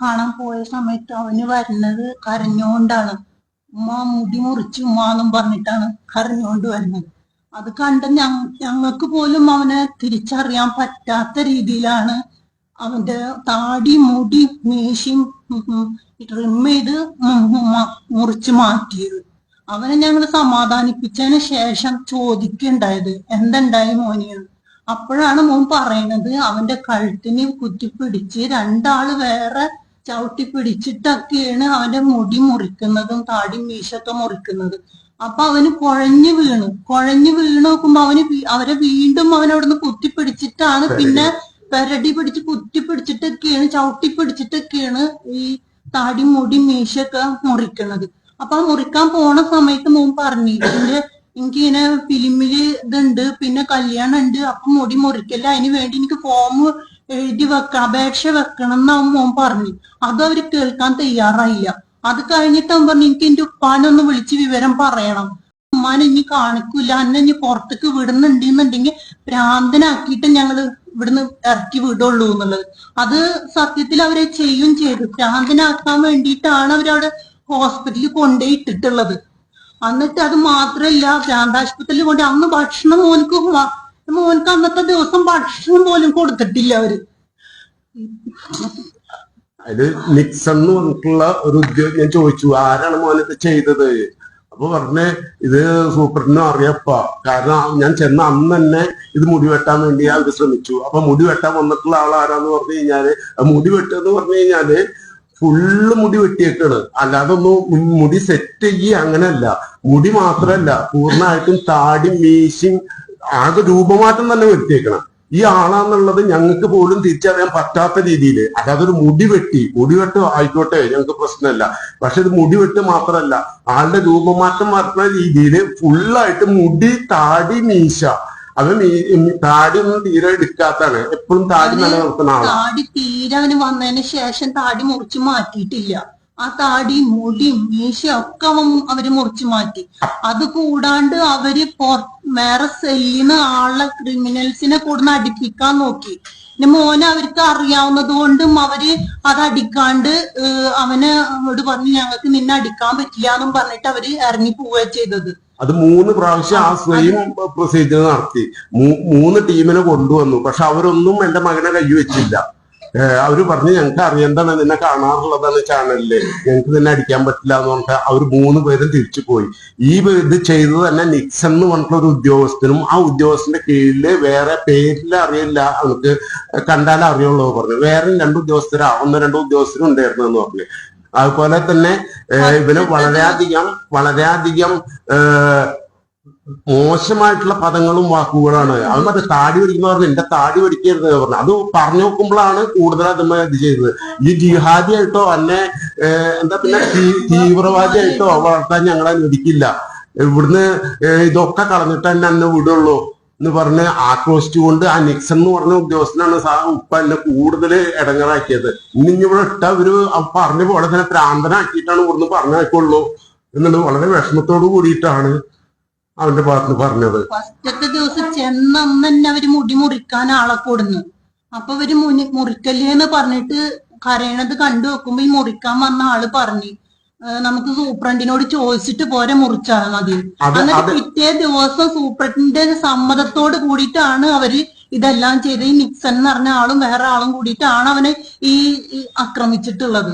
കാണാൻ പോയ സമയത്ത് അവന് വരുന്നത് കരഞ്ഞോണ്ടാണ്. ഉമ്മ മുടി മുറിച്ചു ഉമ്മാന്നും പറഞ്ഞിട്ടാണ് കരഞ്ഞോണ്ട് വരുന്നത്. അത് കണ്ട് ഞങ്ങൾക്ക് പോലും അവനെ തിരിച്ചറിയാൻ പറ്റാത്ത രീതിയിലാണ് അവന്റെ താടി മുടി മീശയും ട്രിം ചെയ്ത് മുറിച്ച് മാറ്റിയത്. അവനെ ഞങ്ങൾ സമാധാനിപ്പിച്ചതിന് ശേഷം ചോദിക്കുണ്ടായത് എന്തുണ്ടായി മോനെന്ന്. അപ്പോഴാണ് മോൻ പറയണത് അവന്റെ കഴുത്തിന് കുത്തിപ്പിടിച്ച് രണ്ടാള് വേറെ ചവിട്ടി പിടിച്ചിട്ടൊക്കെയാണ് അവന്റെ മുടി മുറിക്കുന്നതും താടി മീശൊക്കെ മുറിക്കുന്നത്. അപ്പൊ അവന് കുഴഞ്ഞു വീണ് നോക്കുമ്പോ അവരെ വീണ്ടും അവനവിടുന്ന് കുത്തിപ്പിടിച്ചിട്ടാണ് പിന്നെ പെരടി പിടിച്ച് കുത്തിപ്പിടിച്ചിട്ടൊക്കെയാണ് ചവിട്ടി പിടിച്ചിട്ടൊക്കെയാണ് ഈ താടി മുടി മീശൊക്കെ മുറിക്കുന്നത്. അപ്പൊ മുറിക്കാൻ പോണ സമയത്ത് മോൻ പറഞ്ഞു എനിക്കിങ്ങനെ ഫിലിമില് ഇതുണ്ട്, പിന്നെ കല്യാണം ഉണ്ട്, അപ്പൊ മുടി മുറിക്കല്ല, അതിന് വേണ്ടി എനിക്ക് ഫോം എഴുതി അപേക്ഷ വെക്കണം എന്നാവും മോൻ പറഞ്ഞു. അത് അവര് കേൾക്കാൻ തയ്യാറായില്ല. അത് കഴിഞ്ഞിട്ട് അവൻ പറഞ്ഞു എനിക്ക് എന്റെ ഉപ്പാനൊന്ന് വിളിച്ച് വിവരം പറയണം, ഉമ്മാനെ ഇനി കാണിക്കൂല, എന്നെ ഇനി പുറത്തേക്ക് വിടുന്നുണ്ടെന്നുണ്ടെങ്കിൽ ഭ്രാന്തനാക്കിയിട്ട് ഞങ്ങള് ഇവിടുന്ന് ഇറക്കി വിടുള്ളൂ എന്നുള്ളത്. അത് സത്യത്തിൽ അവരെ ചെയ്യും ചെയ്തു. ഭ്രാന്തനാക്കാൻ വേണ്ടിയിട്ടാണ് അവരവിടെ ഹോസ്പിറ്റലിൽ കൊണ്ടുപോയി ഇട്ടിട്ടുള്ളത്. എന്നിട്ട് അത് മാത്രല്ല, ഭ്രാന്താശുപത്രിയിൽ കൊണ്ട് അന്ന് ഭക്ഷണം മോനക്ക് അന്നത്തെ ദിവസം ഭക്ഷണം പോലും കൊടുത്തിട്ടില്ല അവര്. അത് നിക്സൺ എന്ന് പറഞ്ഞിട്ടുള്ള ഒരു ഉദ്യോഗം ഞാൻ ചോദിച്ചു ആരാണ് മോനത് ചെയ്തത്. അപ്പൊ പറഞ്ഞ് ഇത് സൂപ്രണ്ടിനും അറിയപ്പാ, കാരണം ഞാൻ ചെന്ന അന്ന് തന്നെ ഇത് മുടി വെട്ടാൻ വേണ്ടി അവർ ശ്രമിച്ചു. അപ്പൊ മുടി വെട്ടാൻ വന്നിട്ടുള്ള ആൾ ആരാന്ന് പറഞ്ഞു കഴിഞ്ഞാല് മുടി വെട്ടെന്ന് പറഞ്ഞു കഴിഞ്ഞാല് ഫുള്ള് മുടി വെട്ടിയേക്കാണ്, അല്ലാതെ ഒന്നും മുടി സെറ്റ് ചെയ്യ അങ്ങനെയല്ല. മുടി മാത്രല്ല പൂർണ്ണമായിട്ടും താടി മീശയും ആകെ രൂപമാറ്റം തന്നെ വരുത്തിയേക്കണം. ഈ ആളാന്നുള്ളത് ഞങ്ങൾക്ക് പോലും തിരിച്ചറിയാൻ പറ്റാത്ത രീതിയിൽ, അതായത് ഒരു മുടിവെട്ട് ആയിക്കോട്ടെ ഞങ്ങൾക്ക് പ്രശ്നമല്ല, പക്ഷെ ഇത് മുടിവെട്ട് മാത്രമല്ല ആളുടെ രൂപമാറ്റം വരുന്ന രീതിയിൽ ഫുള്ളായിട്ട് മുടി താടി മീശ. അത് താടി ഒന്നും തീരെ എടുക്കാത്താണ്, എപ്പോഴും താടി നിലനിർത്തുന്ന ആളാണ്. താടി തീരെ അവന് വന്നതിന് ശേഷം താടി മുറിച്ച് മാറ്റിയിട്ടില്ല. ആ താടി മുടി മീശ ഒക്കെ അവര് മുറിച്ചു മാറ്റി. അത് കൂടാണ്ട് അവര് വേറെ സെല്ലിന് ആളെ ക്രിമിനൽസിനെ കൂടുന്ന അടിപ്പിക്കാൻ നോക്കി. പിന്നെ മോനെ അവർക്ക് അറിയാവുന്നത് കൊണ്ടും അവര് അതടിക്കാണ്ട് അവന് അവരോട് പറഞ്ഞു ഞങ്ങൾക്ക് നിന്നെ അടിക്കാൻ പറ്റില്ല എന്നും പറഞ്ഞിട്ട് അവര് ഇറങ്ങി പോവുക ചെയ്തത്. അത് 3 പ്രാവശ്യം ആ സെയിം പ്രൊസീജിയർ നടത്തി 3 ടീമിനെ കൊണ്ടുവന്നു. പക്ഷെ അവരൊന്നും എന്റെ മകനെ കൈവച്ചില്ല. അവര് പറഞ്ഞു ഞങ്ങൾക്ക് അറിയേണ്ടതാണ്, നിന്നെ കാണാറുള്ളതാണ് ചാനലില്, ഞങ്ങൾക്ക് നിന്നെ അടിക്കാൻ പറ്റില്ല എന്ന് പറഞ്ഞിട്ട് അവർ 3 പേരും തിരിച്ചു പോയി. ഈ ഇത് ചെയ്തത് തന്നെ നിക്സൺ എന്ന് പറഞ്ഞിട്ടുള്ള ഒരു ഉദ്യോഗസ്ഥനും ആ ഉദ്യോഗസ്ഥന്റെ കീഴില് വേറെ പേരിൽ അറിയില്ല, അവർക്ക് കണ്ടാലേ അറിയുള്ളൂ പറഞ്ഞു. വേറെ 2 ഉദ്യോഗസ്ഥരാ 1-2 ഉദ്യോഗസ്ഥരും ഉണ്ടായിരുന്നു എന്ന് പറഞ്ഞു. അതുപോലെ തന്നെ ഇവന് വളരെയധികം മോശമായിട്ടുള്ള പദങ്ങളും വാക്കുകളാണ്. അത് മറ്റേ താടി പഠിക്കുന്ന പറഞ്ഞു എന്റെ താടി പഠിക്കരുത് പറഞ്ഞു. അത് പറഞ്ഞു നോക്കുമ്പോഴാണ് കൂടുതൽ അതുമ്മ ഇത് ചെയ്തത്. ഈ ജിഹാദിയായിട്ടോ അന്നെ എന്താ പിന്നെ തീവ്രവാദിയായിട്ടോ വളർത്താൻ ഞങ്ങളെ അനുവദിക്കില്ല, ഇവിടുന്ന് ഇതൊക്കെ കളഞ്ഞിട്ട് തന്നെ എന്നെ വിടുള്ളൂ എന്ന് പറഞ്ഞ് ആക്രോശിച്ചുകൊണ്ട് ആ നിക്സൺ എന്ന് പറഞ്ഞ ഉദ്യോഗസ്ഥനാണ് ഉപ്പ എന്നെ കൂടുതൽ ഇടങ്ങറാക്കിയത്. ഇനി ഇവിടെ ഇട്ട ഒരു പറഞ്ഞ പോലെ തന്നെ പ്രാന്തനാക്കിയിട്ടാണ് ഇവിടുന്ന് പറഞ്ഞേക്കുള്ളൂ എന്നുള്ളത് വളരെ വിഷമത്തോട് കൂടിയിട്ടാണ് അവന്റെ ഭാഗത്ത് പറഞ്ഞത്. ഫസ്റ്റത്തെ ദിവസം ചെന്ന് തന്നെ അവര് മുടി മുറിക്കാൻ ആളെ കൊടുന്നു. അപ്പൊ അവര് മുറിക്കല്ലേന്ന് പറഞ്ഞിട്ട് കരയണത് കണ്ടു വെക്കുമ്പോ ഈ മുറിക്കാൻ വന്ന ആള് പറഞ്ഞു നമുക്ക് സൂപ്രണ്ടിനോട് ചോദിച്ചിട്ട് പോരെ മുറിച്ചാൽ മതി. എന്നിട്ട് പിറ്റേ ദിവസം സൂപ്രണ്ടിന്റെ സമ്മതത്തോട് കൂടിയിട്ടാണ് അവര് ഇതെല്ലാം ചെയ്ത് ഈ നിക്സൺ എന്ന് പറഞ്ഞ ആളും വേറെ ആളും കൂടിയിട്ടാണ് അവനെ ഈ ആക്രമിച്ചിട്ടുള്ളത്.